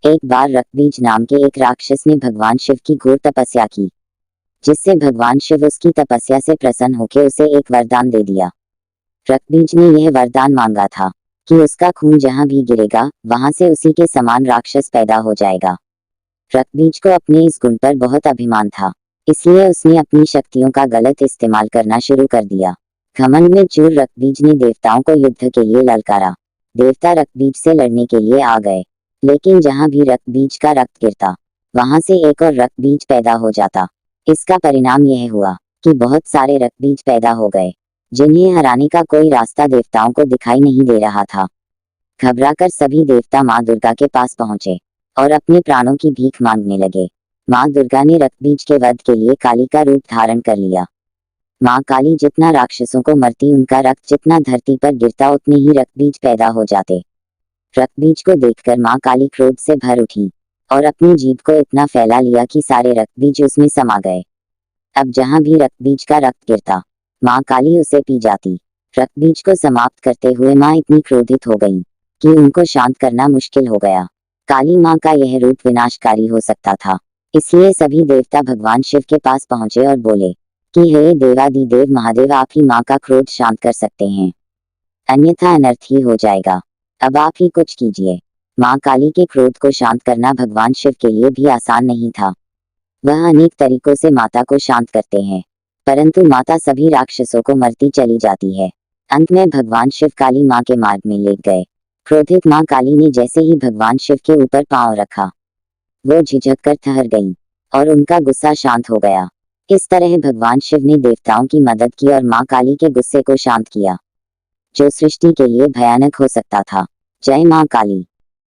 एक बार रक्तबीज नाम के एक राक्षस ने भगवान शिव की घोर तपस्या की, जिससे भगवान शिव उसकी तपस्या से प्रसन्न होकर उसे एक वरदान दे दिया। रक्तबीज ने यह वरदान मांगा था कि उसका खून जहां भी गिरेगा वहां से उसी के समान राक्षस पैदा हो जाएगा। रक्तबीज को अपने इस गुण पर बहुत अभिमान था, इसलिए उसने अपनी शक्तियों का गलत इस्तेमाल करना शुरू कर दिया। घमंड में चूर रक्तबीज ने देवताओं को युद्ध के लिए ललकारा। देवता रक्तबीज से लड़ने के लिए आ गए, लेकिन जहां भी रक्तबीज का रक्त गिरता वहां से एक और रक्तबीज पैदा हो जाता। इसका परिणाम यह हुआ कि बहुत सारे रक्तबीज पैदा हो गए, जिन्हें हराने का कोई रास्ता देवताओं को दिखाई नहीं दे रहा था। घबराकर सभी देवता माँ दुर्गा के पास पहुंचे और अपने प्राणों की भीख मांगने लगे। माँ दुर्गा ने रक्तबीज के वध के लिए काली का रूप धारण कर लिया। माँ काली जितना राक्षसों को मरती उनका रक्त जितना धरती पर गिरता उतने ही रक्तबीज पैदा हो जाते। रक्तबीज को देखकर माँ काली क्रोध से भर उठी और अपनी जीभ को इतना फैला लिया कि सारे रक्तबीज उसमें समा गए। अब जहां भी रक्तबीज का रक्त गिरता माँ काली उसे पी जाती। रक्तबीज को समाप्त करते हुए माँ इतनी क्रोधित हो गई कि उनको शांत करना मुश्किल हो गया। काली माँ का यह रूप विनाशकारी हो सकता था, इसलिए सभी देवता भगवान शिव के पास पहुंचे और बोले कि हे देवादिदेव महादेव, आप ही माँ का क्रोध शांत कर सकते हैं, अन्यथा अनर्थ ही हो जाएगा। अब आप ही कुछ कीजिए। माँ काली के क्रोध को शांत करना भगवान शिव के लिए भी आसान नहीं था। वह अनेक तरीकों से माता को शांत करते हैं, परंतु माता सभी राक्षसों को मरती चली जाती है। अंत में भगवान शिव काली माँ के मार्ग में लेट गए। क्रोधित माँ काली ने जैसे ही भगवान शिव के ऊपर पांव रखा, वो झिझक कर ठहर गईं और उनका गुस्सा शांत हो गया। इस तरह भगवान शिव ने देवताओं की मदद की और माँ काली के गुस्से को शांत किया, जो सृष्टि के लिए भयानक हो सकता था। जय माँ काली।